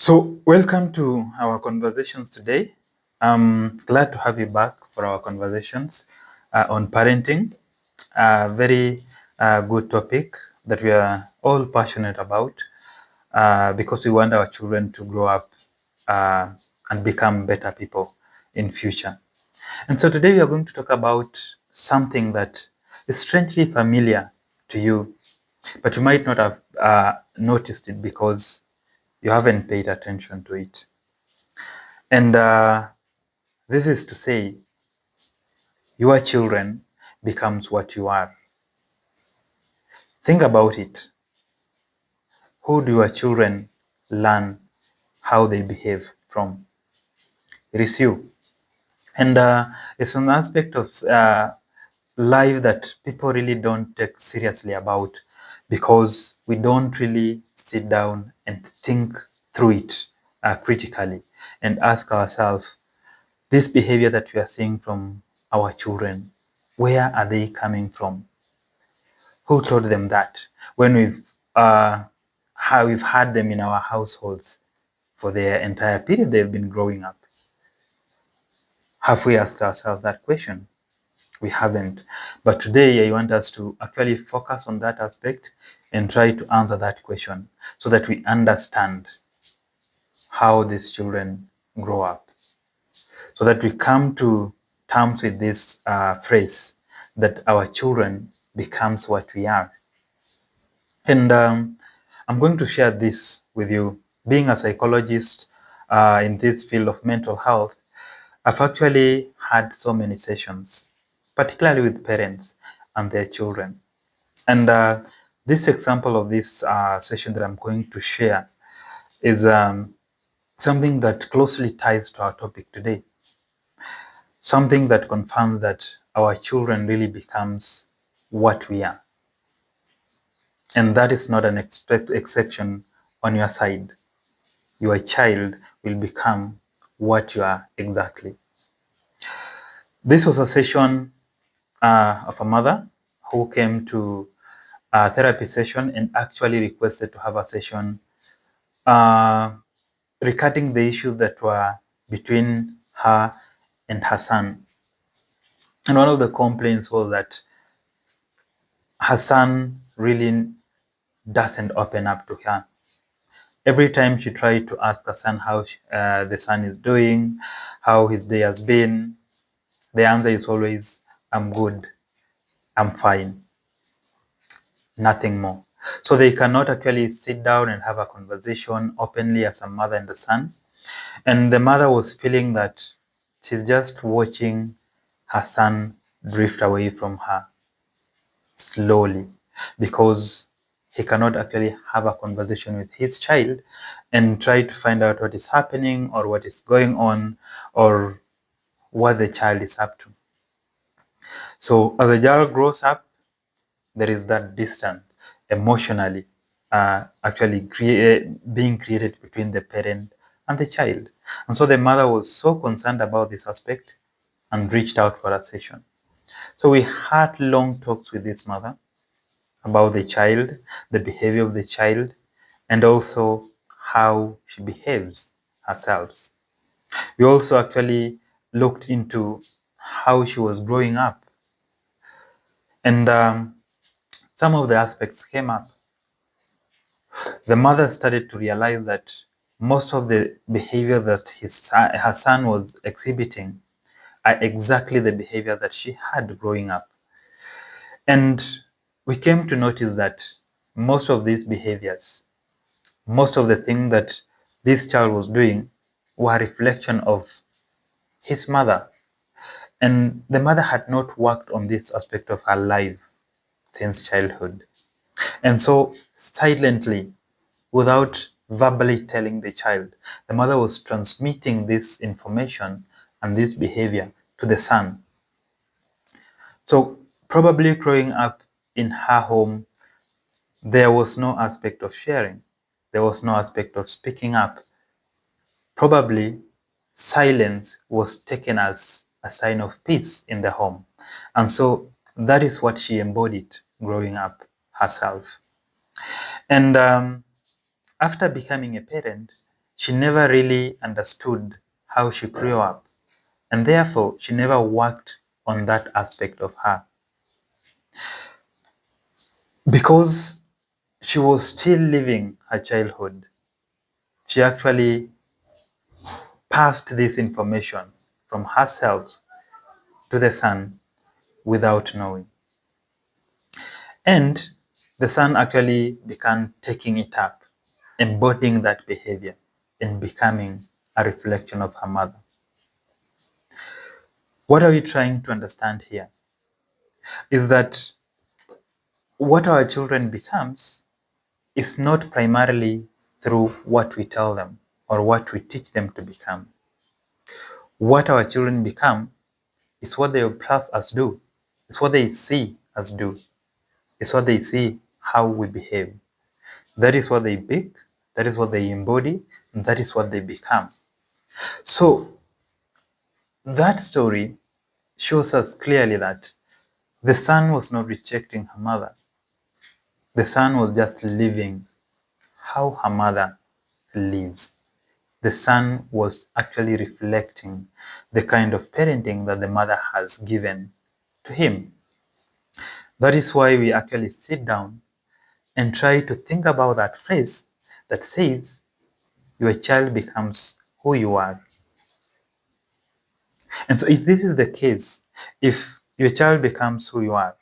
So, welcome to our conversations today. I'm glad to have you back for our conversations on parenting. A very good topic that we are all passionate about because we want our children to grow up uh, and become better people in future. And so today we are going to talk about something that is strangely familiar to you, but you might not have noticed it because you haven't paid attention to it. And this is to say, your children becomes what you are. Think about it. Who do your children learn how they behave from? It is you. And it's an aspect of life that people really don't take seriously about because we don't really sit down and think through it critically and ask ourselves, this behavior that we are seeing from our children, where are they coming from? Who told them that? When we've had them in our households for their entire period they've been growing up. Have we asked ourselves that question? We haven't. But today I want us to actually focus on that aspect and try to answer that question so that we understand how these children grow up. So that we come to terms with this phrase that our children becomes what we are. And I'm going to share this with you. Being a psychologist in this field of mental health, I've actually had so many sessions, particularly with parents and their children. And this example of this session that I'm going to share is something that closely ties to our topic today. Something that confirms that our children really becomes what we are. And that is not an exception on your side. Your child will become what you are exactly. This was a session of a mother who came to a therapy session and actually requested to have a session regarding the issues that were between her and her son. And one of the complaints was that her son really doesn't open up to her. Every time she tried to ask her son how the son is doing, how his day has been, the answer is always, I'm good, I'm fine, nothing more. So they cannot actually sit down and have a conversation openly as a mother and a son. And the mother was feeling that she's just watching her son drift away from her slowly because he cannot actually have a conversation with his child and try to find out what is happening or what is going on or what the child is up to. So as the child grows up, there is that distance emotionally being created between the parent and the child. And so the mother was so concerned about this aspect and reached out for a session. So we had long talks with this mother about the child, the behavior of the child, and also how she behaves herself. We also actually looked into how she was growing up. And some of the aspects came up. The mother started to realize that most of the behavior that her son was exhibiting are exactly the behavior that she had growing up. And we came to notice that most of these behaviors, most of the things that this child was doing were a reflection of his mother. And the mother had not worked on this aspect of her life since childhood. And so silently, without verbally telling the child, the mother was transmitting this information and this behavior to the son. So probably growing up in her home, there was no aspect of sharing. There was no aspect of speaking up. Probably silence was taken as a sign of peace in the home. And so that is what she embodied growing up herself. And after becoming a parent, she never really understood how she grew up, and therefore she never worked on that aspect of her. Because she was still living her childhood, she actually passed this information from herself to the son without knowing. And the son actually began taking it up, embodying that behavior, and becoming a reflection of her mother. What are we trying to understand here? Is that what our children becomes is not primarily through what we tell them or what we teach them to become. What our children become is what they observe us do. It's what they see us do. It's what they see how we behave. That is what they pick. That is what they embody. And that is what they become. So that story shows us clearly that the son was not rejecting her mother. The son was just living how her mother lives. The son was actually reflecting the kind of parenting that the mother has given to him. That is why we actually sit down and try to think about that phrase that says, your child becomes who you are. And so if this is the case, if your child becomes who you are,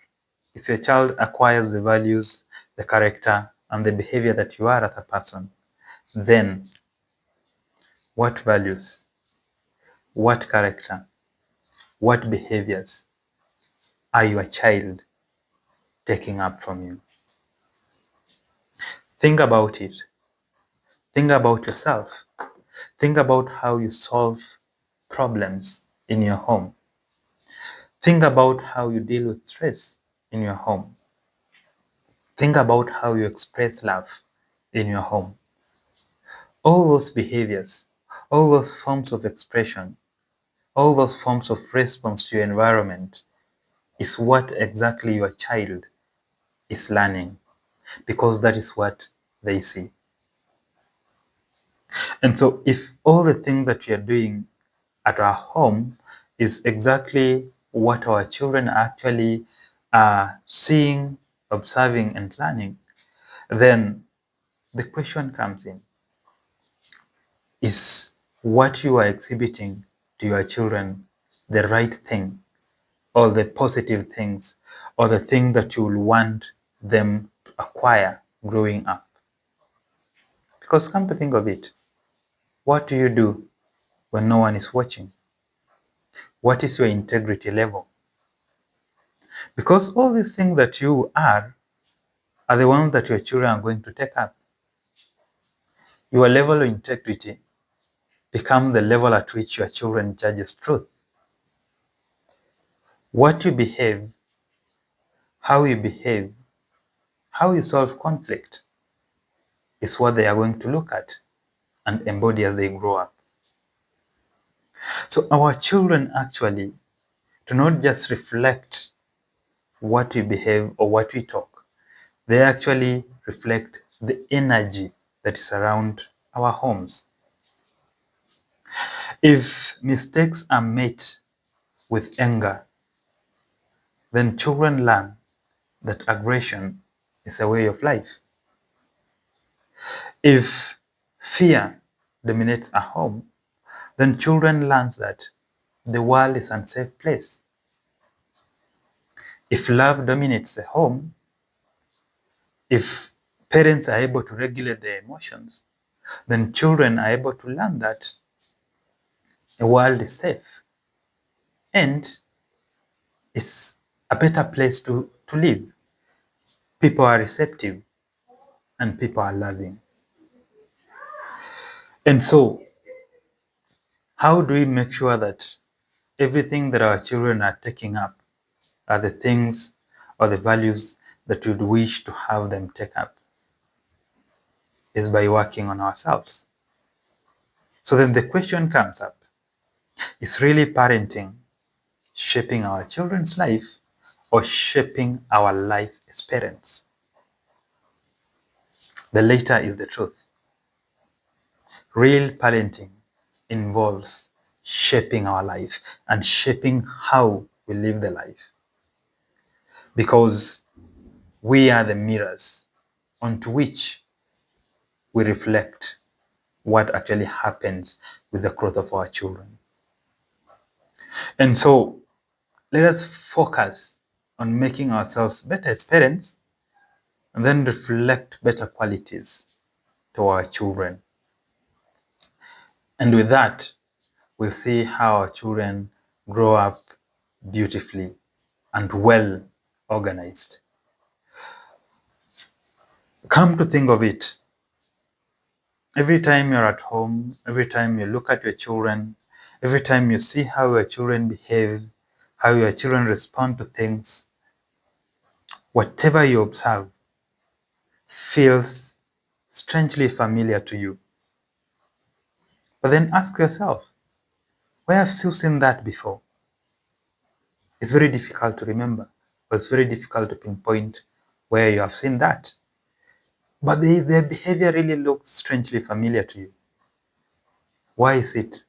if your child acquires the values, the character, and the behavior that you are as a person, then what values, what character, what behaviors are your child taking up from you? Think about it. Think about yourself. Think about how you solve problems in your home. Think about how you deal with stress in your home. Think about how you express love in your home. All those behaviors, all those forms of expression, all those forms of response to your environment is what exactly your child is learning, because that is what they see. And so if all the things that we are doing at our home is exactly what our children actually are seeing, observing, and learning, then the question comes in, is what you are exhibiting to your children the right thing, or the positive things, or the thing that you will want them to acquire growing up? Because come to think of it, what do you do when no one is watching? What is your integrity level? Because all these things that you are the ones that your children are going to take up. Your level of integrity become the level at which your children judges truth. What you behave, how you solve conflict is what they are going to look at and embody as they grow up. So our children actually do not just reflect what we behave or what we talk. They actually reflect the energy that is around our homes. If mistakes are met with anger, then children learn that aggression is a way of life. If fear dominates a home, then children learn that the world is an unsafe place. If love dominates the home, if parents are able to regulate their emotions, then children are able to learn that the world is safe and it's a better place to live. People are receptive and people are loving. And so, how do we make sure that everything that our children are taking up are the things or the values that we'd wish to have them take up? Is by working on ourselves. So then the question comes up, is really parenting shaping our children's life or shaping our life experience? The latter is the truth. Real parenting involves shaping our life and shaping how we live the life. Because we are the mirrors onto which we reflect what actually happens with the growth of our children. And so let us focus on making ourselves better as parents and then reflect better qualities to our children. And with that, we'll see how our children grow up beautifully and well organized. Come to think of it, every time you're at home, every time you look at your children, every time you see how your children behave, how your children respond to things, whatever you observe feels strangely familiar to you. But then ask yourself, where have you seen that before? It's very difficult to remember, or it's very difficult to pinpoint where you have seen that. But their behavior really looks strangely familiar to you. Why is it?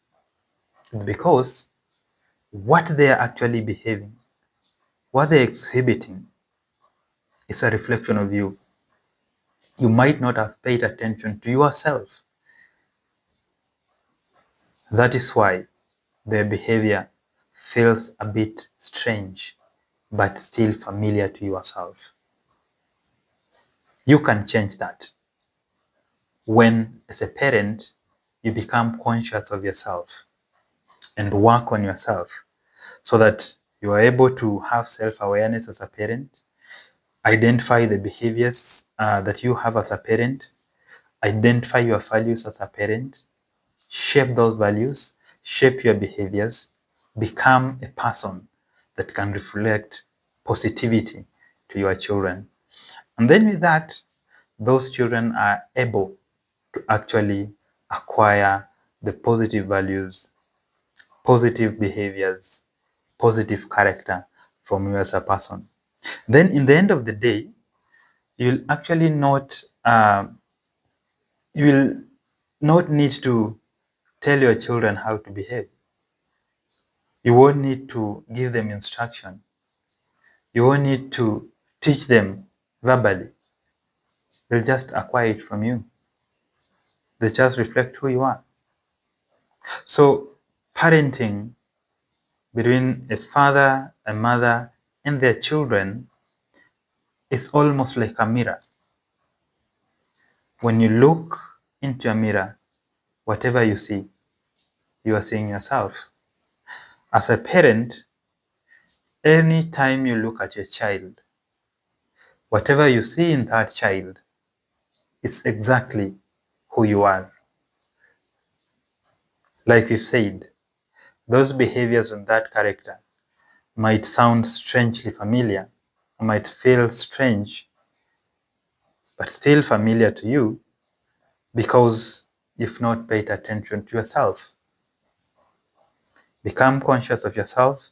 It's because what they are actually behaving, what they're exhibiting, is a reflection of you. You might not have paid attention to yourself. That is why their behavior feels a bit strange, but still familiar to yourself. You can change that. When, as a parent, you become conscious of yourself and work on yourself so that you are able to have self-awareness as a parent, identify the behaviors that you have as a parent, identify your values as a parent, shape those values, shape your behaviors, become a person that can reflect positivity to your children. And then with that, those children are able to actually acquire the positive values, positive behaviors, positive character from you as a person. Then in the end of the day, you'll actually not, you will not need to tell your children how to behave. You won't need to give them instruction. You won't need to teach them verbally. They'll just acquire it from you. They just reflect who you are. So parenting between a father, a mother, and their children is almost like a mirror. When you look into a mirror, whatever you see, you are seeing yourself. As a parent, any time you look at your child, whatever you see in that child is exactly who you are. Like you said, those behaviors and that character might sound strangely familiar, might feel strange, but still familiar to you because you've not paid attention to yourself. Become conscious of yourself,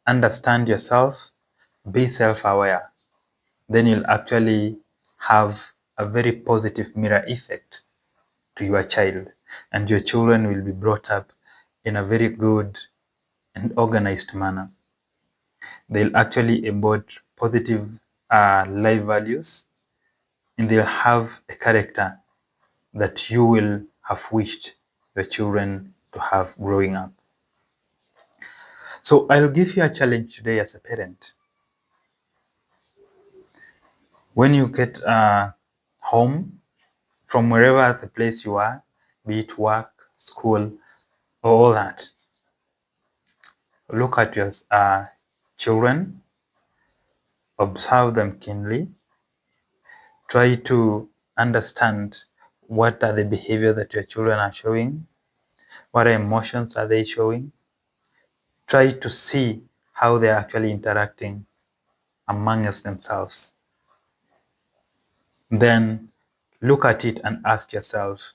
understand yourself, be self-aware. Then you'll actually have a very positive mirror effect to your child, and your children will be brought up in a very good and organized manner. They'll actually embody positive life values, and they'll have a character that you will have wished your children to have growing up. So I'll give you a challenge today as a parent. When you get home from wherever the place you are, be it work, school, or all that, look at your children, observe them keenly, try to understand what are the behavior that your children are showing, what emotions are they showing. Try to see how they're actually interacting amongst themselves. Then look at it and ask yourself,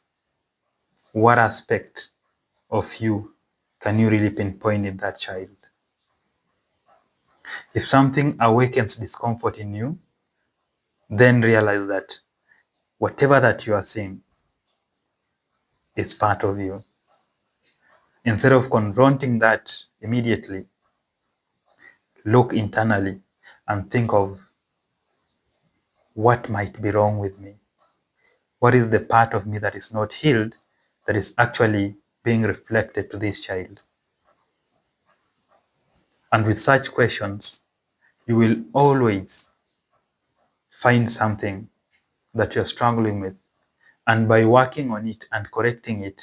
what aspect of you can you really pinpoint in that child? If something awakens discomfort in you, then realize that whatever that you are seeing is part of you. Instead of confronting that immediately, look internally and think of what might be wrong with me. What is the part of me that is not healed that is actually being reflected to this child? And with such questions, you will always find something that you're struggling with. And by working on it and correcting it,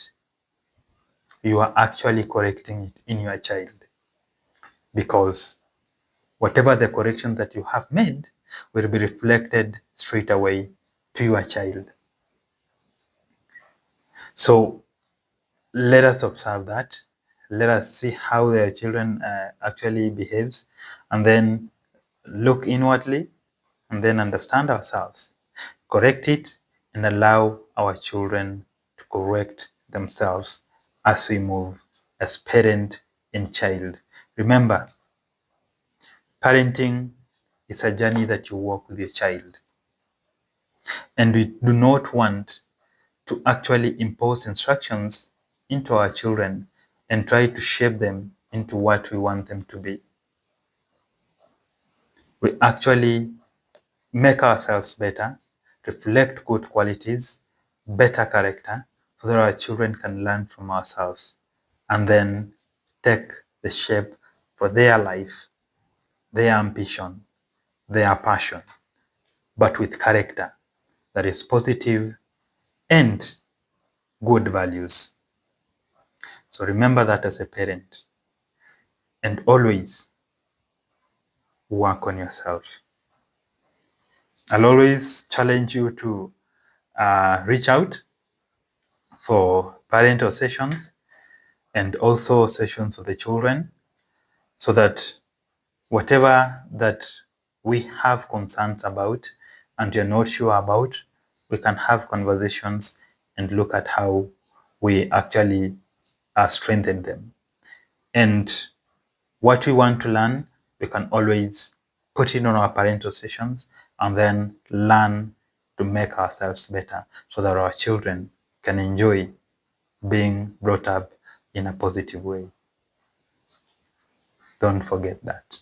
you are actually correcting it in your child. Because whatever the correction that you have made will be reflected straight away to your child. So let us observe that. Let us see how their children actually behaves, and then look inwardly, and then understand ourselves, correct it, and allow our children to correct themselves as we move as parent and child. Remember, parenting is a journey that you walk with your child. And we do not want to actually impose instructions into our children and try to shape them into what we want them to be. We actually make ourselves better, reflect good qualities, better character, so that our children can learn from ourselves and then take the shape for their life, their ambition, their passion, but with character that is positive and good values. So remember that as a parent, and always work on yourself. I'll always challenge you to reach out for parental sessions and also sessions with the children, so that whatever that we have concerns about and you're not sure about, we can have conversations and look at how we actually strengthen them. And what we want to learn, we can always put it on our parental sessions and then learn to make ourselves better so that our children can enjoy being brought up in a positive way. Don't forget that.